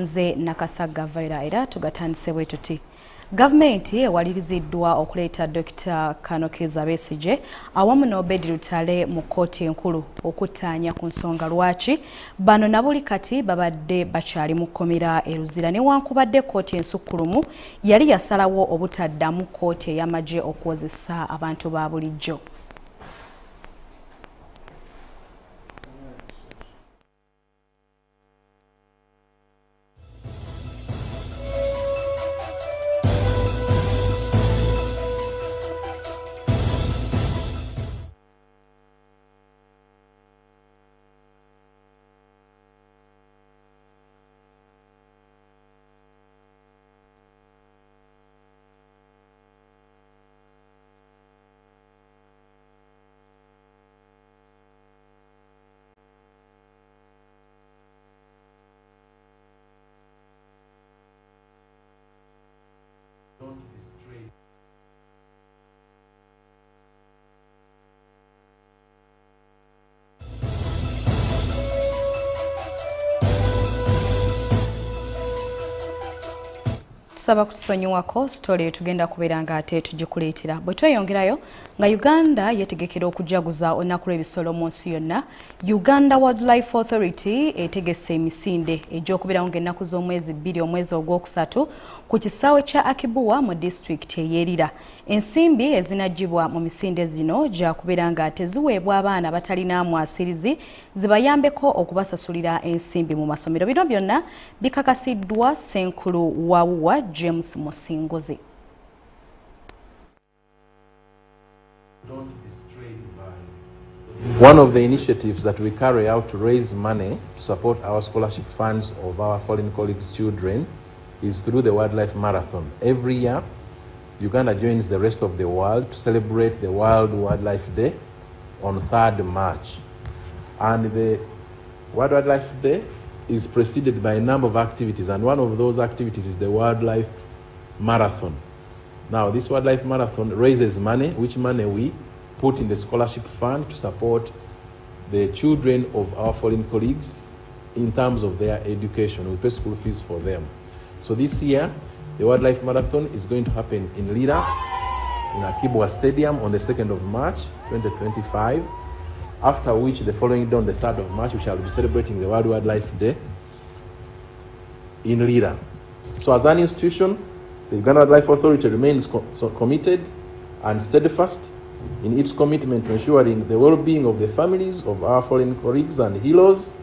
nze Nakasagga Viola era tugatandise bwe tuti. Gavumenti ewaliriziddwa okuleeta Dr. Kanokiza Besigye awamu n'Obedi Lutale mu kkooti enkulu okuttaanya ku nsonga lwaki bano na buli kati babadde bakyali mu kkomera e Luzira newankubadde kkooti ensukkulumu yali yasalawo obutaddamu kkooti ey'amagye okuwozesa abantu ba bulijjo. Tusaba kutusonyiwako story tugenda kubeera nga ate tugikuleetera. Bwe tweyongerayo nga Uganda yetegekera okujaguza olunaku lw'ebisolo mu nsi yonna, Uganda Wildlife Authority etegese emisinde egy'okubeerawo ng'ennaku z'omwezi 2 omwezi ogwokusatu ku kisaawe kya Akibuwa mu disitulikiti ey'Erira. Ensimbi ezinagibwa mu misinde zino gya kubeera nga teziweebwa abaana batalina mwasirizi zibayambeko okubasasulira ensimbi mu masomero. Bino byonna bikakasiddwa Ssenkulu wa James Musingozi. One of the initiatives that we carry out to raise money to support our scholarship funds of our foreign colleagues' children is through the Wildlife Marathon. Every year, Uganda joins the rest of the world to celebrate the World Wildlife Day on 3rd March. And the World Wildlife Day is preceded by a number of activities, and one of those activities is the Wildlife Marathon. Now, this Wildlife Marathon raises money, which money we put in the scholarship fund to support the children of our foreign colleagues in terms of their education. We pay school fees for them. So this year, the Wildlife Marathon is going to happen in Lira, in Akibuwa Stadium on the 2nd of March, 2025. After which, the following day on the 3rd of March, we shall be celebrating the World Wildlife Day in Lira. So as an institution, the Uganda Wildlife Authority remains committed and steadfast in its commitment to ensuring the well-being of the families of our foreign colleagues and heroes.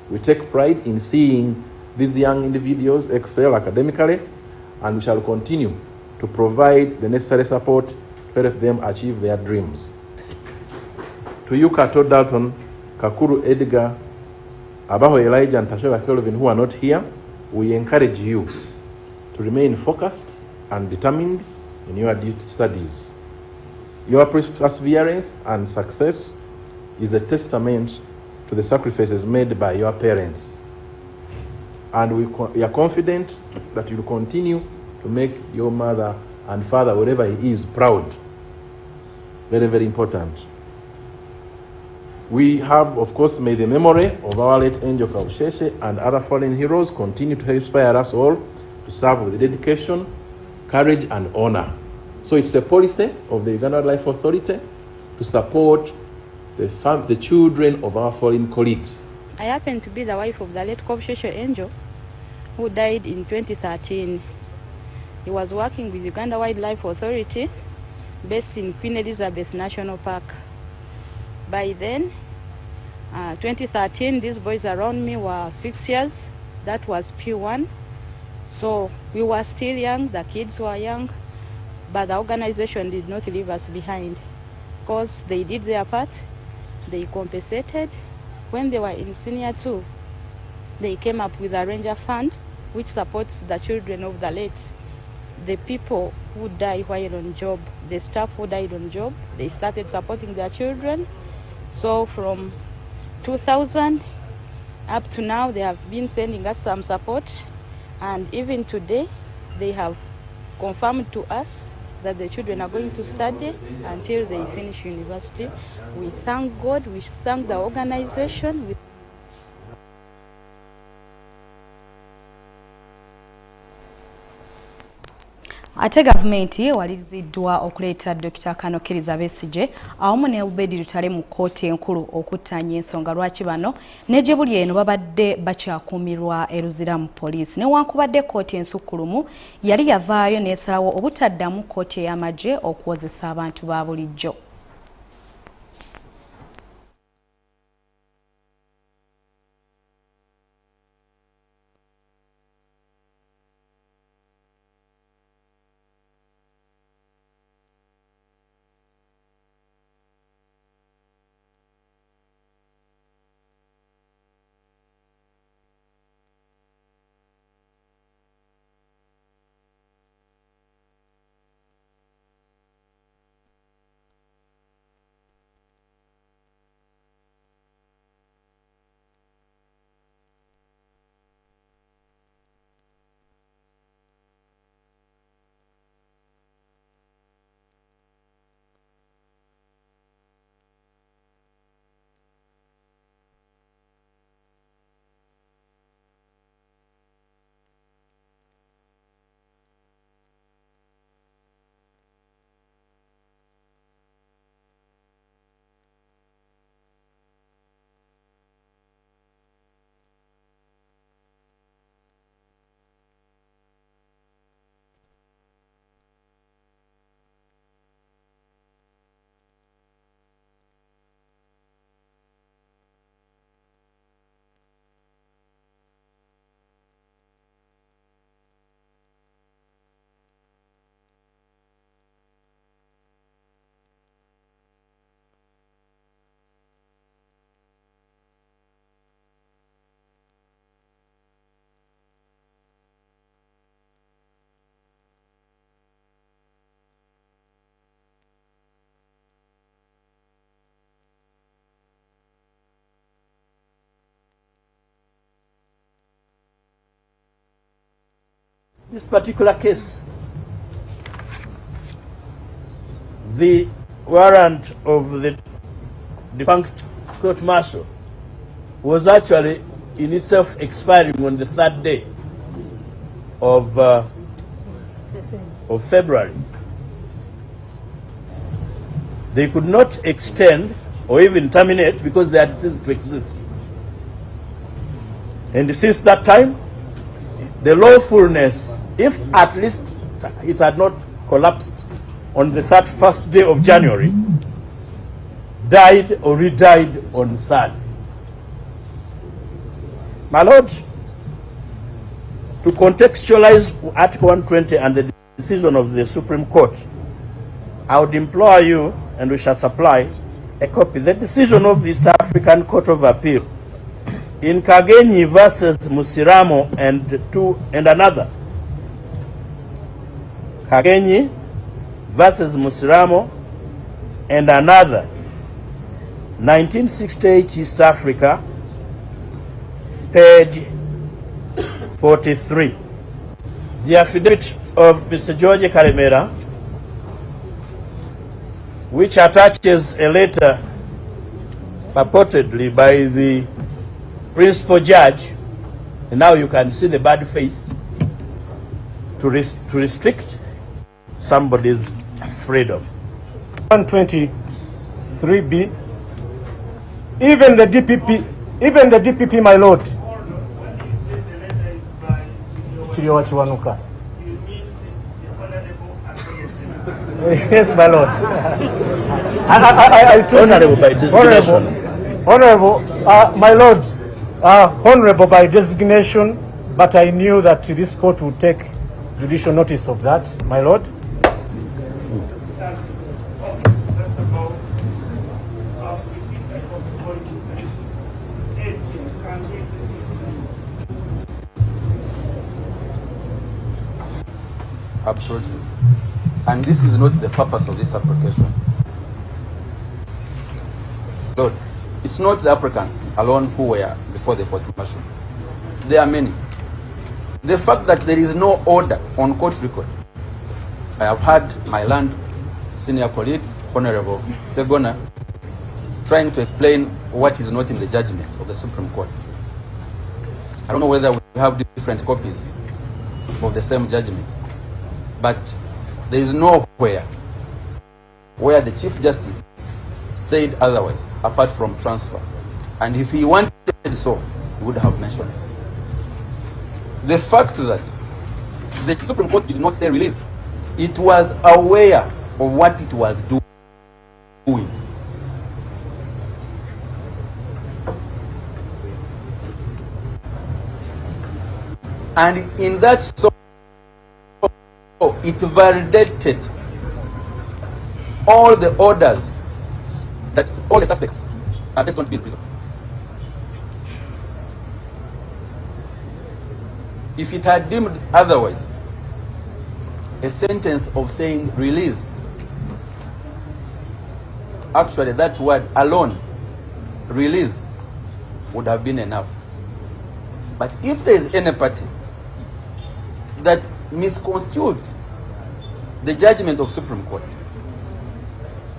We take pride in seeing these young individuals excel academically, and we shall continue to provide the necessary support to help them achieve their dreams. To you, Kato Dalton, Kakuru Edgar, Abaho Elijah, and Tashoba Kelvin, who are not here, we encourage you to remain focused and determined in your studies. Your perseverance and success is a testament to the sacrifices made by your parents. And we are confident that you will continue to make your mother and father, wherever he is, proud. Very, very important. We have, of course, made the memory of our late Angel Kabusheshe and other fallen heroes continue to inspire us all to serve with dedication, courage, and honor. So it's a policy of the Uganda Wildlife Authority to support the children of our foreign colleagues. I happen to be the wife of the late Kabusheshe Angel, who died in 2013. He was working with Uganda Wildlife Authority based in Queen Elizabeth National Park. By then, 2013, these boys around me were 6 years. That was P1. So we were still young, the kids were young, but the organization did not leave us behind because they did their part. They compensated. When they were in senior 2, they came up with a ranger fund which supports the children of the late. The people who die while on job, the staff who died on job, they started supporting their children. So from 2000 up to now, they have been sending us some support. And even today, they have confirmed to us that the children are going to study until they finish university. We thank God, we thank the organization. Ate gavumenti ewaliriziddwa okuleeta Dr. Kanokiriza Besigye awamu ne Obedi Lutale mu kkooti enkulu okuttaanya ensonga lwaki bano ne gye buli eno babadde bakyakuumirwa eruzira mu poliisi. Newankubadde kkooti ensukkulumu yali yavaayo n'esalawo obutaddamu kkooti ey'amagye okuwozesa abantu ba bulijjo. This particular case, the warrant of the defunct court martial was actually in itself expiring on the 3rd day of February. They could not extend or even terminate because they had ceased to exist. And since that time, the lawfulness, if at least it had not collapsed on the 31st day of January, died or re-died on 3rd. My Lord, to contextualize Article 120 and the decision of the Supreme Court, I would implore you, and we shall supply a copy, the decision of the East African Court of Appeal in Kagenyi versus Musiramo and another. Kagenyi versus Musiramo and another. 1968 East Africa, page 43. The affidavit of Mr. George Kalemera, which attaches a letter purportedly by the principal judge, and now you can see the bad faith to restrict somebody's freedom. 123B, even the DPP, my lord. Yes, my lord. I told honorable by designation. Honorable, my lord, honorable by designation, but I knew that this court would take judicial notice of that, my lord. Absolutely. And this is not the purpose of this application. Lord, it's not the applicants alone who were before the court martial. There are many. The fact that there is no order on court record. I have had my land senior colleague, Honorable Segona, trying to explain what is not in the judgment of the Supreme Court. I don't know whether we have different copies of the same judgment, but There is nowhere where the Chief Justice said otherwise, apart from transfer. And if he wanted so, he would have mentioned it. The fact that the Supreme Court did not say release, it was aware of what it was doing. And in that so, it validated all the orders that all the suspects are just going to be in prison. If it had deemed otherwise, a sentence of saying release, actually that word alone, release, would have been enough. But if there is any party that misconstrued the judgment of Supreme Court,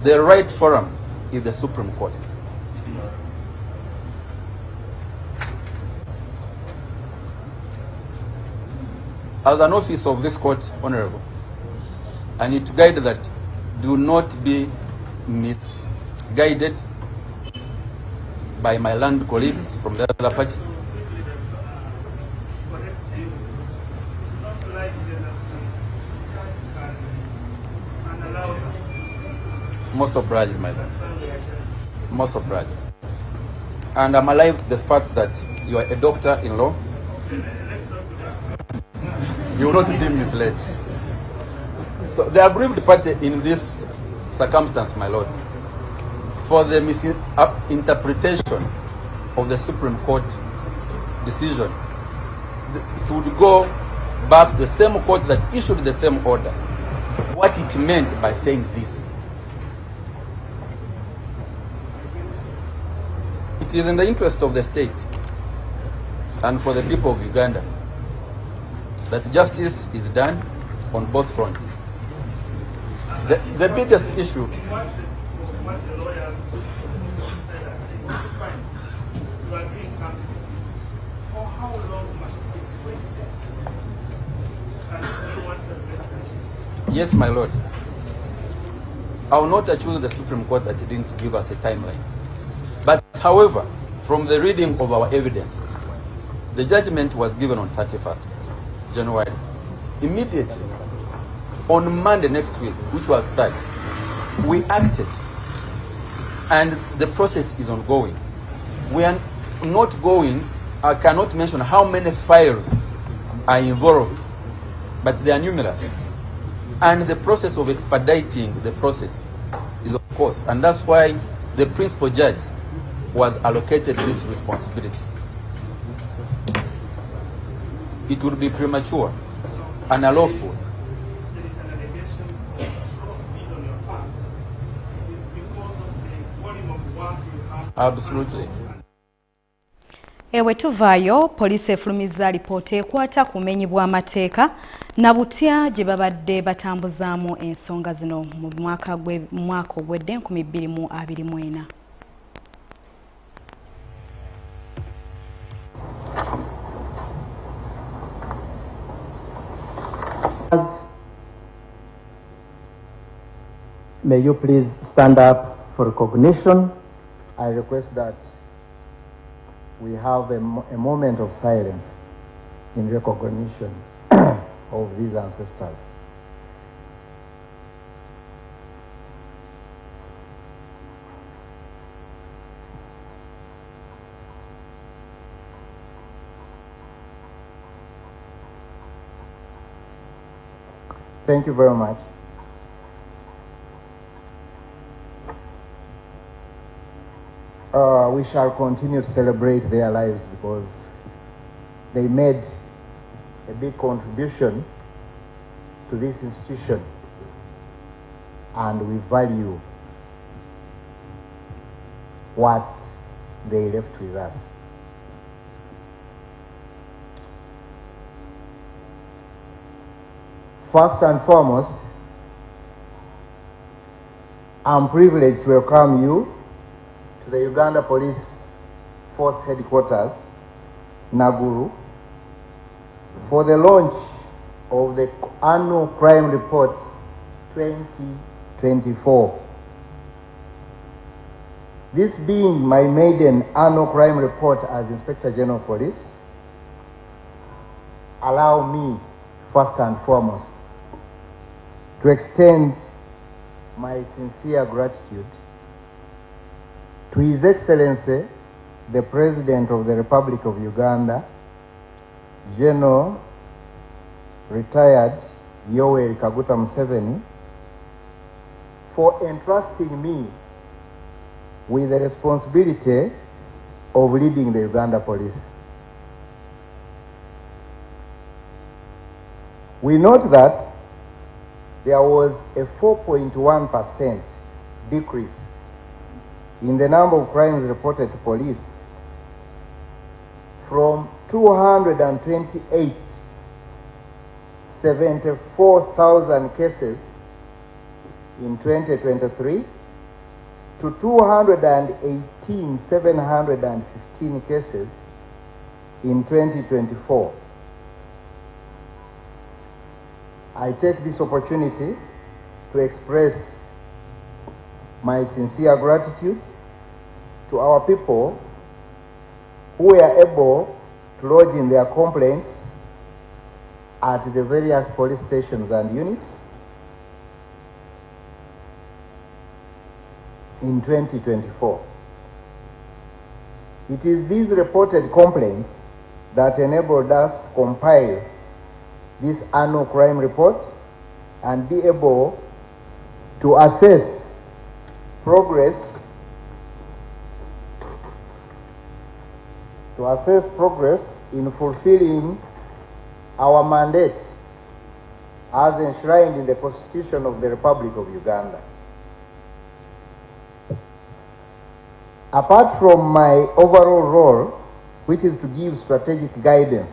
the right forum is the Supreme Court. As an office of this court, Honorable, I need to guide that do not be misguided by my land colleagues from the other party. Most obliged, my lord. Most obliged. And I'm alive to the fact that you are a doctor-in-law. You will not be misled. So the aggrieved party in this circumstance, my lord, for the misinterpretation of the Supreme Court decision, it would go back to the same court that issued the same order. What it meant by saying this. It is in the interest of the state and for the people of Uganda that justice is done on both fronts. The biggest issue yes, my lord. I will not accuse the Supreme Court that it didn't give us a timeline. But however, from the reading of our evidence, the judgment was given on 31st January. Immediately, on Monday next week, which was Friday, we acted, and the process is ongoing. We are not going, I cannot mention how many files are involved, but they are numerous. And the process of expediting the process is of course, and that's why the principal judge was allocated this responsibility. It would be premature and unlawful. Absolutely. Ewe tuvaayo, poliisi efulumizza alipoota ekwata ku bumenyi bw'amateeka na butya gye babadde batambuzaamu ensonga zino mu mwaka ogwedde 2024. May you please stand up for recognition. I request that we have a moment of silence in recognition of these ancestors. Thank you very much. We shall continue to celebrate their lives because they made a big contribution to this institution, and we value what they left with us. First and foremost, I'm privileged to welcome you to the Uganda Police Force Headquarters, Naguru, for the launch of the annual crime report 2024. This being my maiden annual crime report as Inspector General of Police, allow me first and foremost to extend my sincere gratitude to His Excellency, the President of the Republic of Uganda, General Retired Yoweri Kaguta Museveni, for entrusting me with the responsibility of leading the Uganda Police. We note that there was a 4.1% decrease in the number of crimes reported to police from 74,000 cases in 2023 to 218,715 cases in 2024. I take this opportunity to express my sincere gratitude to our people who were able to lodge in their complaints at the various police stations and units in 2024. It is these reported complaints that enabled us to compile this annual crime report and be able to assess progress in fulfilling our mandate as enshrined in the Constitution of the Republic of Uganda. Apart from my overall role, which is to give strategic guidance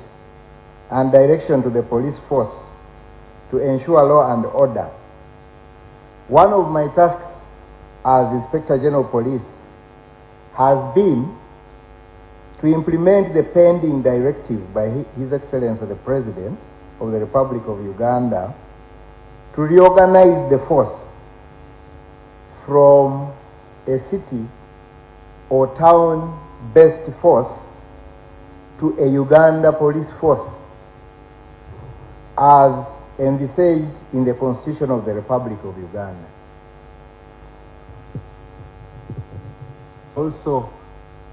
and direction to the police force to ensure law and order, one of my tasks as Inspector General of Police has been to implement the pending directive by His Excellency the President of the Republic of Uganda to reorganize the force from a city or town-based force to a Uganda police force as envisaged in the Constitution of the Republic of Uganda. Also,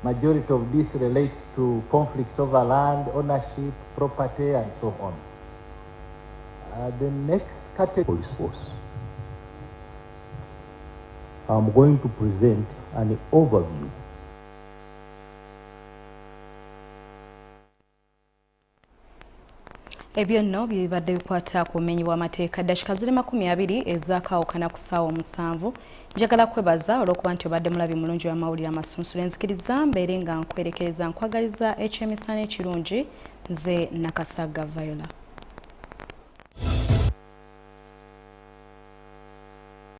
majority of this relates to conflicts over land, ownership, property, and so on. The next category police force. I'm going to present an overview. Ebyo nno bibadde bikwata ku bumenyi bw'amateeka ddakika ziri 20 ezaakaawukana ku ssaawa 7. Njagala kwebaza olw'okuba nti obadde mulabi mulungi w'amawulire Amasunsule. Nzikiriza mbeere nga nkwerekereza nkwagaliza ekyemisana ekirungi nze Nakasagga Viola.